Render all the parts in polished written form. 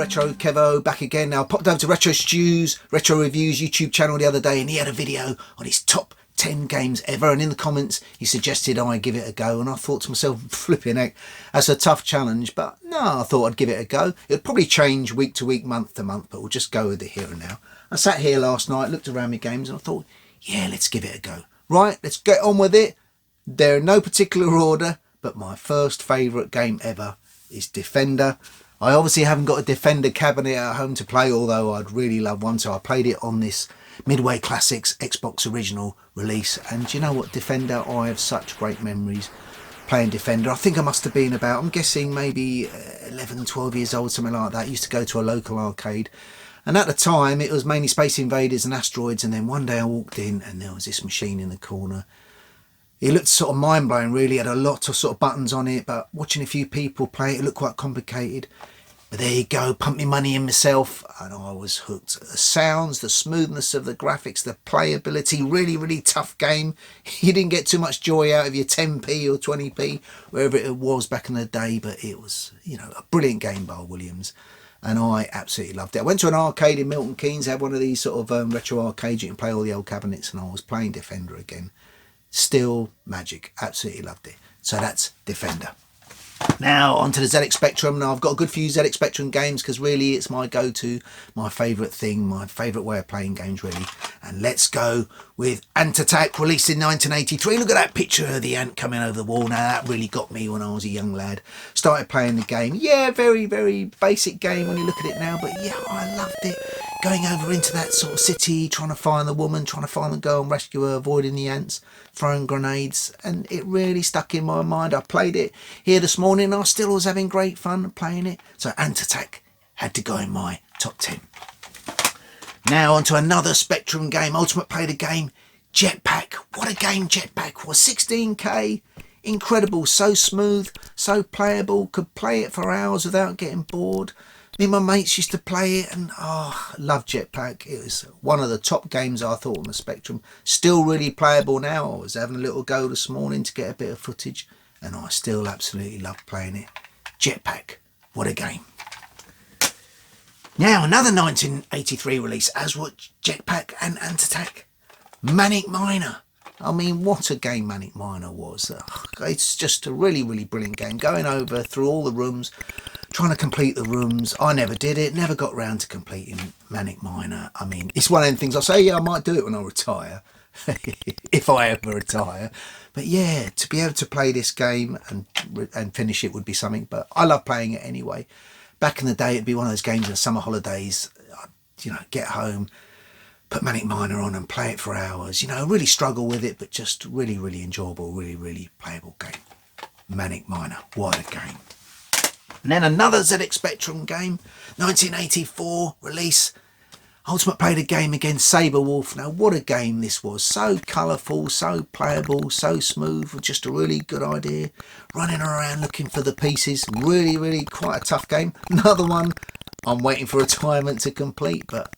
Retro Kevo back again. Now I popped over to Retro Stews, Retro Reviews YouTube channel the other day, and he had a video on his top 10 games ever, and in the comments he suggested I give it a go, and I thought to myself, flipping heck, that's a tough challenge, but no, I thought I'd give it a go. It'd probably change week to week, month to month, but we'll just go with it here and now. I sat here last night, looked around my games, and I thought, yeah, let's give it a go. Right, let's get on with it. They're in no particular order, but my first favourite game ever is Defender. I obviously haven't got a Defender cabinet at home to play, although I'd really love one, so I played it on this Midway Classics Xbox original release. And you know what, Defender, I have such great memories playing Defender. I think I must have been about, I'm guessing maybe 11, 12 years old, something like that. I used to go to a local arcade, and at the time it was mainly Space Invaders and Asteroids, and then one day I walked in and there was this machine in the corner. It looked sort of mind-blowing really, had a lot of sort of buttons on it, but watching a few people play it, it looked quite complicated. But there you go, pumped my money in myself, and I was hooked. The sounds, the smoothness of the graphics, the playability, really, really tough game. You didn't get too much joy out of your 10p or 20p, wherever it was back in the day, but it was, you know, a brilliant game by Williams, and I absolutely loved it. I went to an arcade in Milton Keynes, had one of these sort of retro arcades, you can play all the old cabinets, and I was playing Defender again. Still magic, absolutely loved it. So that's Defender. Now onto the ZX Spectrum. Now I've got a good few ZX Spectrum games because really it's my go-to, my favourite thing, my favourite way of playing games really. And let's go with Ant Attack, released in 1983. Look at that picture of the ant coming over the wall. Now that really got me when I was a young lad. Started playing the game. Yeah, very, very basic game when you look at it now, but yeah, I loved it. Going over into that sort of city, trying to find the woman, trying to find the girl and rescue her, avoiding the ants, throwing grenades, and it really stuck in my mind. I played it here this morning and I still was having great fun playing it. So Ant Attack had to go in my top 10. Now onto another Spectrum game, Ultimate Play the Game, Jetpack. What a game Jetpack was, 16K, incredible, so smooth, so playable, could play it for hours without getting bored. Me and my mates used to play it, and oh, I love Jetpack. It was one of the top games I thought on the Spectrum. Still really playable now. I was having a little go this morning to get a bit of footage, and I still absolutely love playing it. Jetpack, what a game. Now another 1983 release, as what Jetpack and Ant Attack, Manic Miner. I mean, what a game Manic Miner was. It's just a really, really brilliant game. Going over through all the rooms, trying to complete the rooms. I never did it, never got round to completing Manic Miner. I mean, it's one of them things I say, yeah, I might do it when I retire, if I ever retire. But yeah, to be able to play this game and finish it would be something, but I love playing it anyway. Back in the day, it'd be one of those games in the summer holidays, I'd, you know, get home, put Manic Miner on and play it for hours. You know, really struggle with it, but just really, really enjoyable, really, really playable game. Manic Miner, what a game. And then another ZX Spectrum game, 1984 release, Ultimate Play the Game again, Sabre Wolf. Now what a game this was, so colourful, so playable, so smooth, just a really good idea. Running around looking for the pieces, really, really quite a tough game. Another one I'm waiting for retirement to complete, but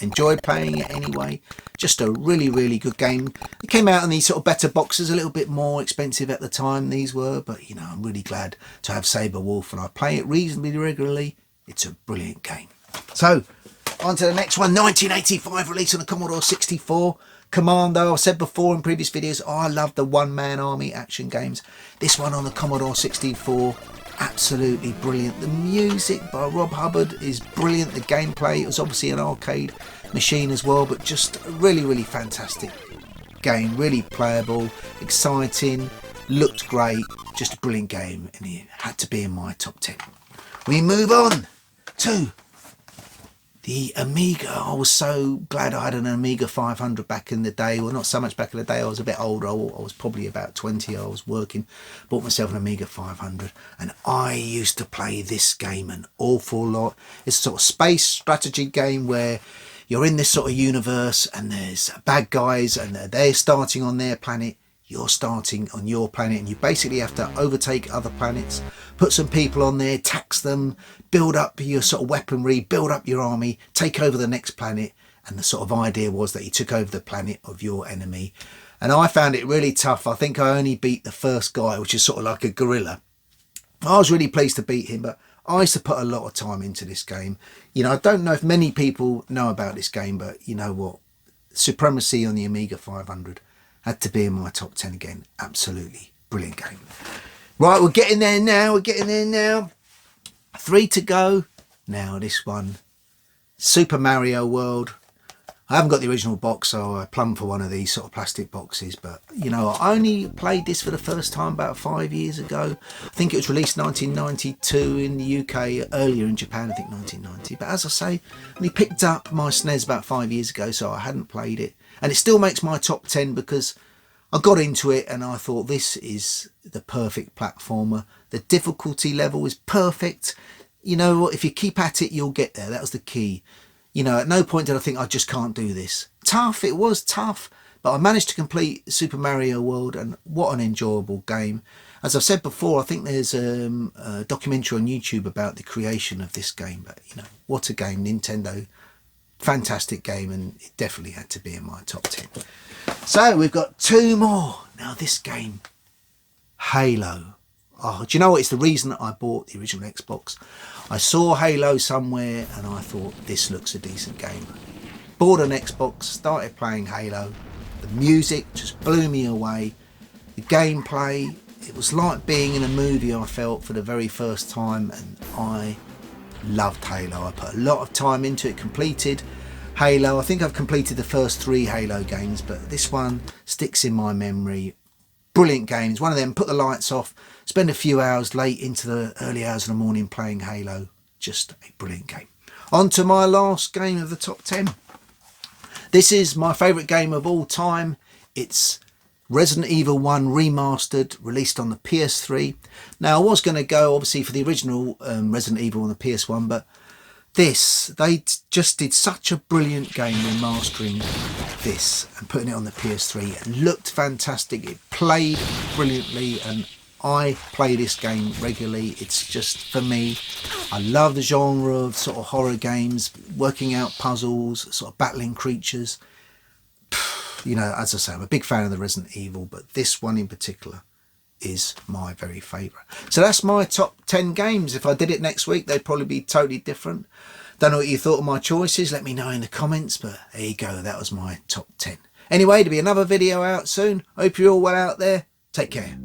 enjoyed playing it anyway. Just a really, really good game. It came out in these sort of better boxes, a little bit more expensive at the time these were, but you know, I'm really glad to have Sabre Wolf, and I play it reasonably regularly. It's a brilliant game. So on to the next one, 1985 release on the Commodore 64, Commando. I've said before in previous videos, I love the one-man army action games. This one on the Commodore 64, absolutely brilliant. The music by Rob Hubbard is brilliant. The gameplay, it was obviously an arcade machine as well, but just a really, really fantastic game. Really playable, exciting, looked great, just a brilliant game, and it had to be in my top 10. We move on to the Amiga. I was so glad I had an Amiga 500 back in the day. Well, not so much back in the day. I was a bit older. I was probably about 20. I was working. Bought myself an Amiga 500. And I used to play this game an awful lot. It's a sort of space strategy game where you're in this sort of universe and there's bad guys and they're starting on their planet. You're starting on your planet, and you basically have to overtake other planets, put some people on there, tax them, build up your sort of weaponry, build up your army, take over the next planet. And the sort of idea was that you took over the planet of your enemy. And I found it really tough. I think I only beat the first guy, which is sort of like a gorilla. I was really pleased to beat him, but I used to put a lot of time into this game. You know, I don't know if many people know about this game, but you know what? Supremacy on the Amiga 500 had to be in my top 10 again. Absolutely brilliant game. Right, we're getting there now. We're getting there now. 3 to go. Now this one, Super Mario World. I haven't got the original box, so I plumbed for one of these sort of plastic boxes. But, you know, I only played this for the first time about 5 years ago. I think it was released 1992 in the UK, earlier in Japan, I think 1990. But as I say, I only picked up my SNES about 5 years ago, so I hadn't played it. And it still makes my top 10 because I got into it and I thought this is the perfect platformer. The difficulty level is perfect. You know what, if you keep at it, you'll get there. That was the key. You know, at no point did I think I just can't do this. Tough, it was tough, but I managed to complete Super Mario World, and what an enjoyable game. As I've said before, I think there's a documentary on YouTube about the creation of this game, but you know, what a game. Nintendo, fantastic game, and it definitely had to be in my top 10. So we've got 2 more. Now this game, Halo. Oh, do you know what? It's the reason that I bought the original Xbox. I saw Halo somewhere and I thought, this looks a decent game. Bought an Xbox, started playing Halo. The music just blew me away. The gameplay, it was like being in a movie, I felt, for the very first time, and I loved Halo. I put a lot of time into it, completed Halo. I think I've completed the first 3 Halo games, but this one sticks in my memory. Brilliant game. It's one of them, put the lights off, spend a few hours late into the early hours of the morning playing Halo. Just a brilliant game. On to my last game of the top 10. This is my favourite game of all time. It's Resident Evil 1 Remastered, released on the PS3. Now, I was going to go, obviously, for the original Resident Evil on the PS1, but this, they just did such a brilliant game remastering this and putting it on the PS3. It looked fantastic, it played brilliantly, and I play this game regularly. It's just, for me, I love the genre of sort of horror games, working out puzzles, sort of battling creatures. You know, as I say, I'm a big fan of the Resident Evil, but this one in particular is my very favourite. So that's my top 10 games. If I did it next week, they'd probably be totally different. Don't know what you thought of my choices. Let me know in the comments, but there you go. That was my top 10. Anyway, there'll be another video out soon. Hope you're all well out there. Take care.